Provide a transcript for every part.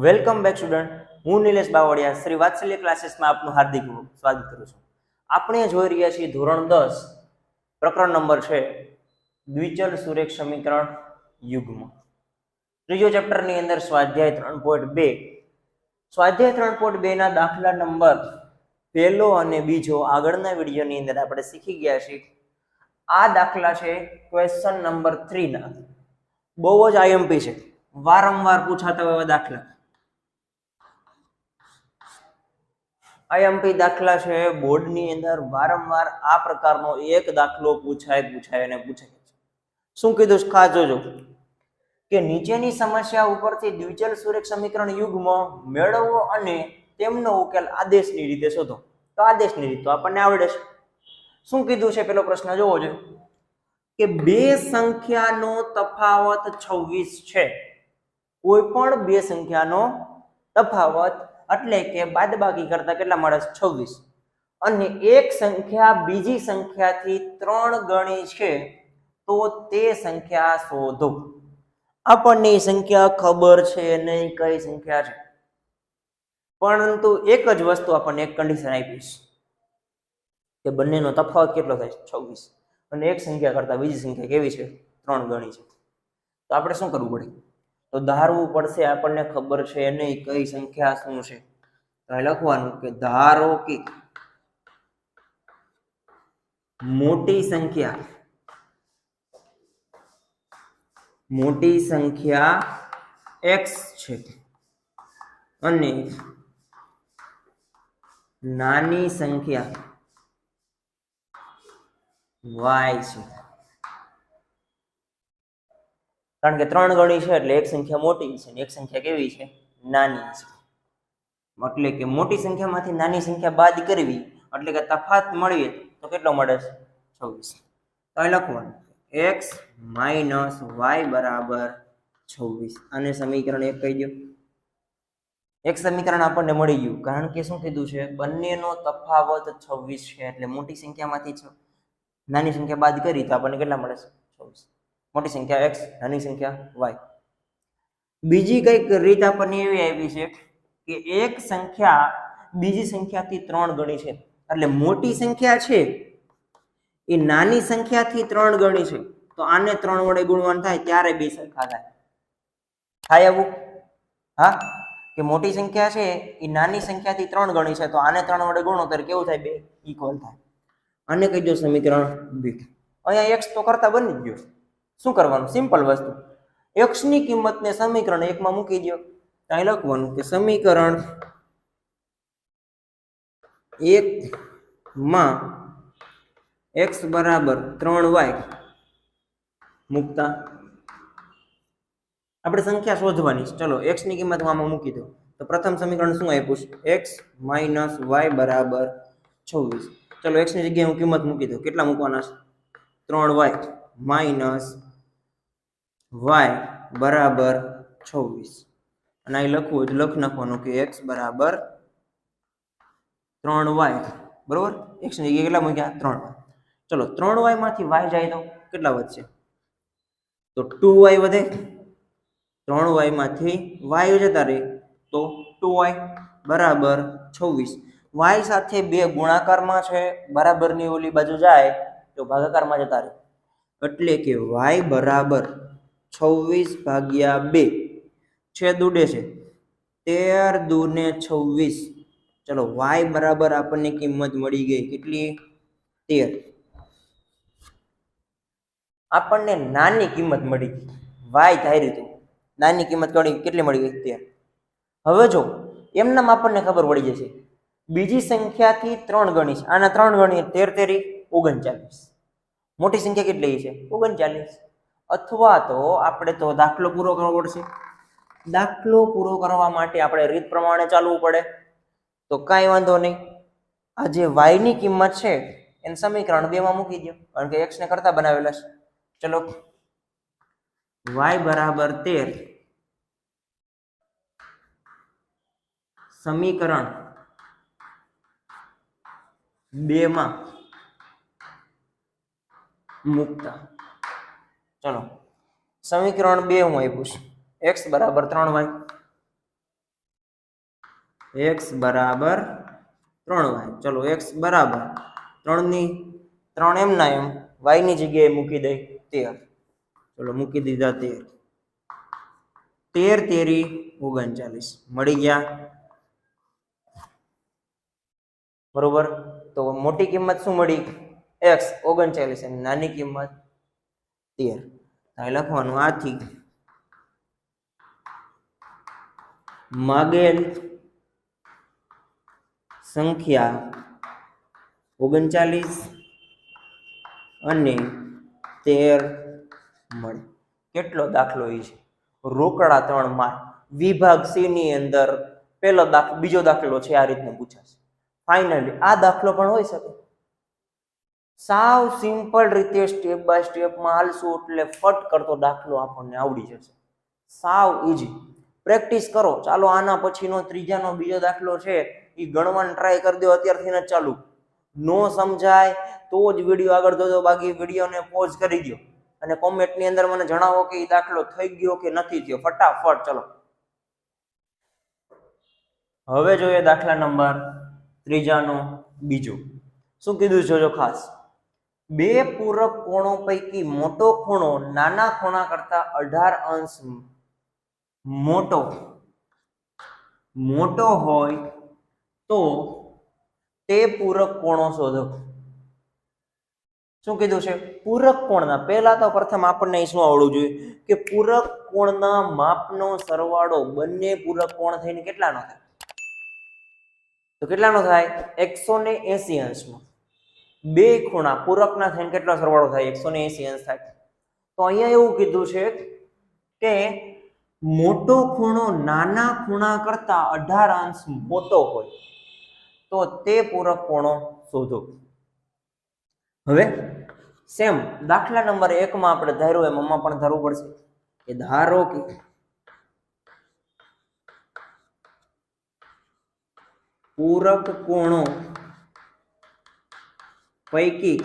Welcome back student. હું નિલેશ બાવળિયા શ્રી વાત્સલ્ય ક્લાસીસમાં આપનું હાર્દિક સ્વાગત કરું છું. આપણે જોઈ રહ્યા છીએ ધોરણ 10 પ્રકરણ નંબર છે દ્વિચલ સુરેખ સમીકરણ યુગ્મ. ત્રીજો ચેપ્ટરની અંદર સ્વાધ્યાય 3.2 સ્વાધ્યાય 3.2 ના દાખલા નંબર પહેલો અને બીજો આગળના વિડીયોની અંદર આપણે શીખી ગયા છીએ. આ દાખલા છે ક્વેશ્ચન નંબર 3 ના. બહુ જ આઈએમપી છે, વારંવાર પૂછાતા એવા દાખલા. આઈએમપી દાખલા છે, બોર્ડની અંદર વારંવાર આ પ્રકારનો એક દાખલો પૂછાય. શું કીધું ખાસ જોજો કે નીચેની સમસ્યા ઉપરથી દ્વિચલ સુરેખ સમીકરણ યુગ્મ મેળવો અને તેમનો ઉકેલ આદેશની રીતે શોધો. તો આદેશની રીત તો આપણને આવડે છે. શું કીધું છે પેલો પ્રશ્ન જોવો જોઈએ કે બે સંખ્યાનો તફાવત 26 છે. કોઈ પણ બે સંખ્યાનો તફાવત એટલે કે બાદબાકી કરતા કેટલા મળે? 26. અને એક સંખ્યા બીજી સંખ્યાથી 3 ગણી છે, તો તે સંખ્યા શોધો. આપણને સંખ્યા ખબર છે નહીં કઈ સંખ્યા છે, પરંતુ એક જ વસ્તુ આપણને એક કન્ડિશન આપી છે કે બંનેનો તફાવત કેટલો થાય? 26. અને એક સંખ્યા કરતા બીજી સંખ્યા કેવી છે? 3 ગણી છે. તો આપણે શું કરવું પડે? તો ધારવું પડશે આપણને ખબર છે નહીં કઈ સંખ્યા શું છે. તો લખવાનું કે ધારો કે મોટી સંખ્યા x છે અને નાની સંખ્યા y છે. કારણ કે 3 ગણી છે એટલે એક સંખ્યા મોટી છે અને એક સંખ્યા કેવી છે? નાની છે. એટલે કે મોટી સંખ્યામાંથી નાની સંખ્યા બાદ કરવી એટલે કે તફાત મળીએ તો કેટલો મળે? 26. તો અહીં લખવાનું x માઇનસ y બરાબર 26. અને સમીકરણ 1 કહી દો. એક સમીકરણ આપણને મળી ગયું, કારણ કે શું કીધું છે? બંનેનો તફાવત 26 છે એટલે મોટી સંખ્યામાંથી નાની સંખ્યા બાદ કરી તો આપણને કેટલા મળે? 26. મોટી સંખ્યા x, નાની સંખ્યા y. બીજી કઈક રીત આપણને એવી આવી છે કે એક સંખ્યા બીજી સંખ્યાથી 3 ગણી છે, એટલે મોટી સંખ્યા છે એ નાની સંખ્યાથી 3 ગણી છે, તો આને 3 વડે ગુણવાનું થાય ત્યારે બે સરખા થાય એવું? હા, કે મોટી સંખ્યા છે એ નાની સંખ્યાથી 3 ગણી છે, તો આને 3 વડે ગુણો ત્યારે કેવું થાય? બે ઇક્વલ થાય. અને કહી દો સમીકરણ 2. અહીંયા x તો કરતા બની જ ગયો. શું કરવાનું? સિમ્પલ વસ્તુ, x ની કિંમતને સમીકરણ 1 માં મૂકી દો. અહીં લખવાનું કે સમીકરણ 1 માં x બરાબર 3y મૂકતા આપણે સંખ્યા શોધવાની છે. ચલો x ની કિંમત આમાં મૂકી દો. તો પ્રથમ સમીકરણ શું આપ્યું છે? x માઇનસ y બરાબર 26. ચલો x ની જગ્યાએ હું કિંમત મૂકી દઉં. કેટલા મૂકવાના છે? 3y માઇનસ y બરાબર 26. અને અહીં લખવું હોય તો લખી નાખવાનું કે x બરાબર 3y બરોબર. x ની જગ્યાએ કેટલા મૂક્યા? 3y. ચલો 3y માંથી y જાય તો કેટલા વધશે? તો 2y વધે. 3y માંથી y જતા રહે તો 2y બરાબર 26. y સાથે 2 ગુણાકારમાં છે, બરાબરની ઓલી બાજુ જાય તો ભાગાકારમાં જતા રહે, એટલે કે y બરાબર 26 ભાગ્યા 2 છેદ ઉડે છે 13 દૂને 26. ચલો y બરાબર આપણને કિંમત મળી ગઈ કેટલી? 13. આપણને નાની કિંમત મળી ગઈ. y ધાર્યું હતું, નાની કિંમત કેટલી મળી ગઈ? 13. હવે જો એમનામ આપણને ખબર પડી જશે બીજી સંખ્યાથી 3 ગણી છે. આના 3 ગણી 13 તેરી 39. મોટી સંખ્યા કેટલી છે? 39. અથવા તો આપણે તો દાખલો પૂરો કરવો પડશે. દાખલો પૂરો કરવા માટે આપણે રીત પ્રમાણે ચાલવું પડે. તો કાંઈ વાંધો નહીં, આ જે y ની કિંમત છે એને સમીકરણ 2 માં મૂકી દો, કારણ કે x ને કરતા બનાવેલા છે. ચલો y બરાબર 13 સમીકરણ 2 માં મૂકતા. ચલો સમીકરણ 2 હું આપ્યું છે x બરાબર 3y. x બરાબર 3y. ચલો x બરાબર 3 ની 3 એમના એમ y ની જગ્યાએ મૂકી દઈ 13. ચલો મૂકી દીધા 13. 13 તેરી 39 મળી ગયા. બરોબર. તો મોટી કિંમત શું મળી? x 39 અને નાની કિંમત 13. અહીં લખવાનું આથી માગેલ સંખ્યા 39 અને 13 મળે. કેટલો દાખલો એ છે? રોકડા 3 માર્ક. વિભાગ સી ની અંદર પહેલો દાખલો, બીજો દાખલો છે આ રીતનો પૂછાશે. ફાઇનલી આ દાખલો પણ હોઈ શકે. સાવ સિમ્પલ રીતે સ્ટેપ બાય સ્ટેપમાં હાલશું એટલે ફટ કરતો દાખલો આપણને આવડી જશે. સાવ ઈઝી. પ્રેક્ટિસ કરો. ચાલો આના પછીનો ત્રીજાનો બીજો દાખલો છે એ ગણવાનું ટ્રાય કરી દો અત્યારથી જ ચાલુ. નો સમજાય તો જ વિડીયો આગળ જોજો, બાકી વિડીયોને પોઝ કરી દો અને કોમેન્ટની અંદર મને જણાવો કે એ દાખલો થઈ ગયો કે નથી થયો. ફટાફટ ચલો. હવે જોઈએ દાખલા નંબર ત્રીજાનો બીજો. શું કીધું છે જો ખાસ? બે પૂરક કોણો પૈકી મોટો ખૂણો નાના ખૂણા કરતા 18 અંશ મોટો હોય તો તે પૂરક કોણો શોધો. શું કીધું છે? પૂરક કોણના. પહેલા તો પ્રથમ આપણને શું આવડવું જોઈએ કે પૂરક કોણના માપનો સરવાળો બંને પૂરક કોણ થઈને કેટલાનો થાય? તો કેટલાનો થાય? 180 અંશનો. બે ખૂણા પૂરકના થઈને કેટલો સરવાળો થાય? 180 અંશ થાય. તો અહીંયા એવું કીધું છે કે મોટો ખૂણો નાના ખૂણા કરતા 18 અંશ મોટો હોય તો તે પૂરક કોણો શોધો. હવે સેમ દાખલા નંબર 1 માં આપણે ધાર્યું એમ આમાં પણ ધારવું પડશે કે ધારો કે પૂરક કોણો પૈકી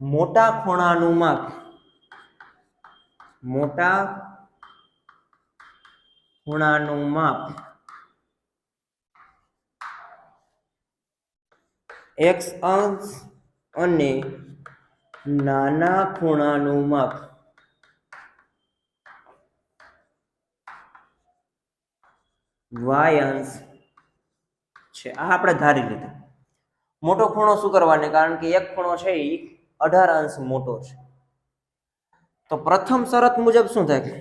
મોટા ખૂણાનું માપ x અંશ અને નાના ખૂણાનું માપ y અંશ છે. આ આપણે ધારી લીધું. મોટો ખૂણો શું કરવાને? કારણ કે એક ખૂણો છે એ 18 અંશ મોટો છે. તો પ્રથમ શરત મુજબ શું થાય?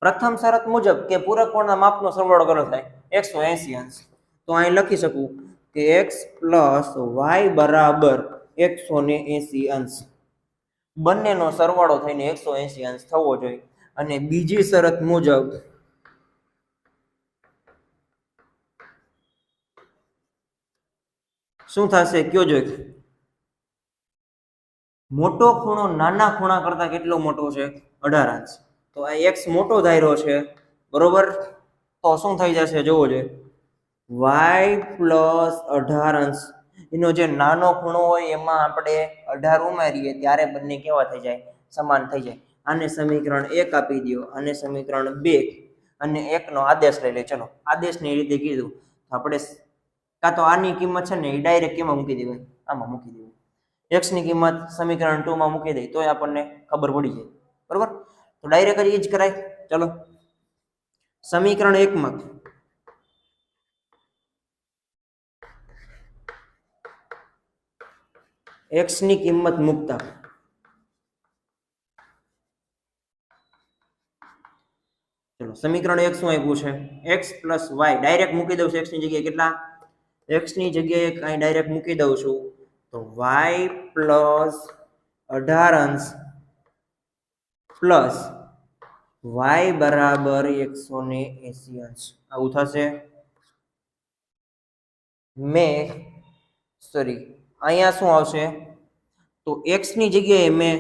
પ્રથમ શરત મુજબ કે પૂરક કોણના માપનો સરવાળો કેટલો થાય? 180 અંશ. તો અહીં લખી શકું કે x પ્લસ y બરાબર 180 અંશ. બંનેનો સરવાળો થઈને 180 અંશ થવો જોઈએ. અને બીજી શરત મુજબ શું થશે કયો જોઈએ? મોટો ખૂણો નાના ખૂણા કરતા કેટલો મોટો છે? 18 અંશ. તો આ x મોટો ધાર્યો છે બરોબર. તો શું થઈ જશે જોવો જોઈએ. y પ્લસ 18 અંશ એનો જે નાનો ખૂણો હોય એમાં આપણે 18 ઉમેરીએ ત્યારે બંને કેવા થઈ જાય? સમાન થઈ જાય. આને સમીકરણ 1 આપી દો અને સમીકરણ 2 અને 1 નો આદેશ લઈ લે. ચલો આદેશની રીતે કીધું આપણે કાં તો આની કિંમત છે ને એ ડાયરેક્ટ કેમાં મૂકી દેવાય? આમાં મૂકી દેવાય. x ની કિંમત સમીકરણ 2 માં મૂકી દઈ તોય આપણને ખબર પડી જાય બરોબર. તો ડાયરેક્ટ જ કરાય. ચલો સમીકરણ 1 માં x ની કિંમત મૂકતા ચલો સમીકરણ 1 શું આપ્યું છે? x પ્લસ y ડાયરેક્ટ મૂકી દઉં છું. x ની જગ્યાએ કેટલા? x ની જગ્યાએ કાંઈ ડાયરેક્ટ મૂકી દઉં છું તો y પ્લસ 18 અંશ પ્લસ y બરાબર 180 અંશ. આવું થશે. અહીંયા શું આવશે? તો x ની જગ્યાએ મેં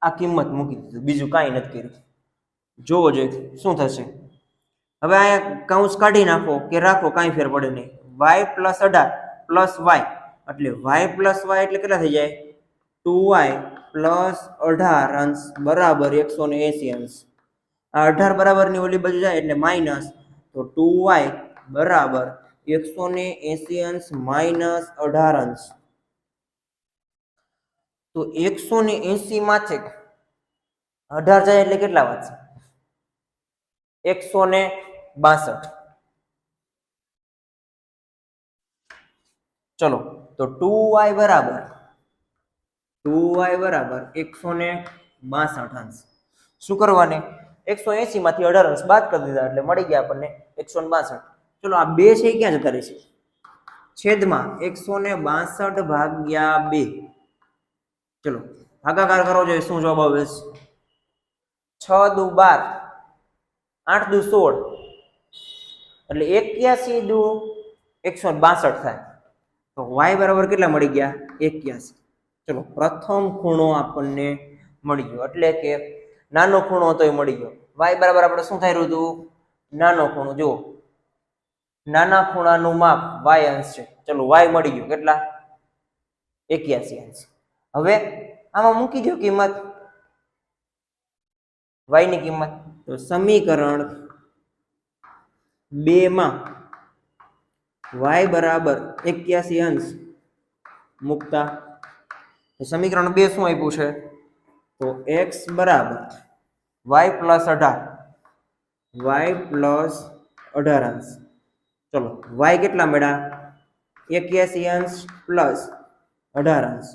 આ કિંમત મૂકી દીધું, બીજું કાંઈ નથી કર્યું. જોવો જોઈએ શું થશે. હવે અહીંયા કૌંસ કાઢી નાખો કે રાખો કાંઈ ફેર પડે નહીં. y પ્લસ 18 પ્લસ y એટલે y પ્લસ y એટલે કેટલા થઈ જાય? 2y પ્લસ 18 અંશ બરાબર 180 અંશ. આ 18 બરાબરની ઓલી બાજુ જાય એટલે માઇનસ, તો 2y બરાબર 180 અંશ માઇનસ 18 અંશ. તો 180 માંથી 18 જાય એટલે કેટલા વધશે? 162. ચલો તો 2y બરાબર 162 અંશ. શું કરવાને? 180 માંથી 18 અંશ બાદ કરી દીધા એટલે મળી ગયા આપણને 162. ચલો આ બે છે ક્યાં જતા રહેશે? છેદમાં 162 ભાગ્યા 2. ચલો ભાગાકાર કરો જોઈએ શું જવાબ આવે છે? 6 દુ 12, 8 દુ 16, એટલે 81 દુ 162 થાય. તો y બરાબર કેટલા મળી ગયા? 81. ચલો પ્રથમ ખૂણો આપણને મળી ગયો, એટલે કે નાનો ખૂણો તોય મળી ગયો. y બરાબર આપણે શું થઈ રહ્યું હતું? નાનો ખૂણો. જુઓ નાના ખૂણાનું માપ y અંશ છે. ચલો y મળી ગયો કેટલા? 81 અંશ. હવે આમાં મૂકી દો કિંમત y ની કિંમત. તો સમીકરણ 2 માં y બરાબર 81 અંશ મૂકતા સમીકરણ 2 શું આપ્યું છે? તો x બરાબર y પ્લસ 18 અંશ. ચલો y કેટલા મળ્યા? 81 અંશ પ્લસ 18 અંશ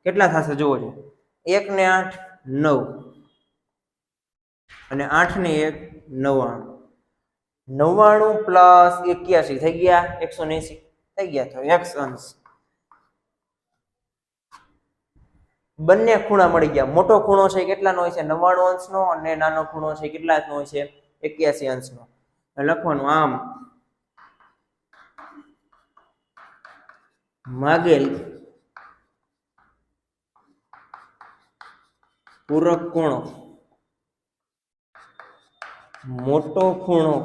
કેટલા થશે? જુઓ છો 1 ને 8 9 અને 8 ને 1 99. 99 પ્લસ 81 થઈ ગયા 180 થઈ ગયા. તો x અંશ. બંને ખૂણા મળી ગયા. મોટો ખૂણો છે કેટલાનો હોય છે? 99 અંશનો, અને નાનો ખૂણો છે કેટલાનો હોય છે? 81 અંશનો. લખવાનું આમ માગેલ પૂરક ખૂણો મોટો ખૂણો,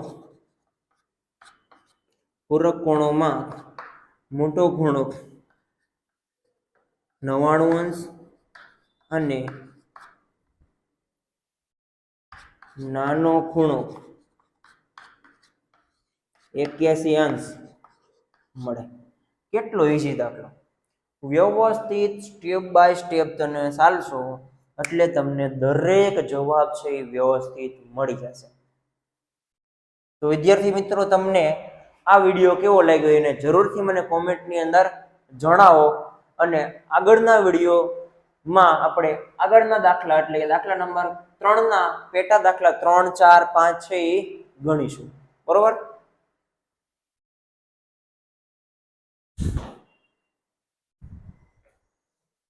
પૂરક ખૂણોમાં મોટો ખૂણો 99 અંશ અને નાનો ખૂણો 81 અંશ મળે. કેટલો ઈઝી દાખલો. વ્યવસ્થિત સ્ટેપ બાય સ્ટેપ તમે ચાલશો એટલે તમને દરેક જવાબ છે એ વ્યવસ્થિત મળી જશે. તો વિદ્યાર્થી મિત્રો, તમને આ વિડીયો કેવો લાગ્યો એને જરૂરથી મને કોમેન્ટની અંદર જણાવો. અને આગળના વિડીયોમાં આપણે આગળના દાખલા એટલે કે દાખલા નંબર 3 ના પેટા દાખલા 3, 4, 5, 6 એ ગણીશું. બરોબર?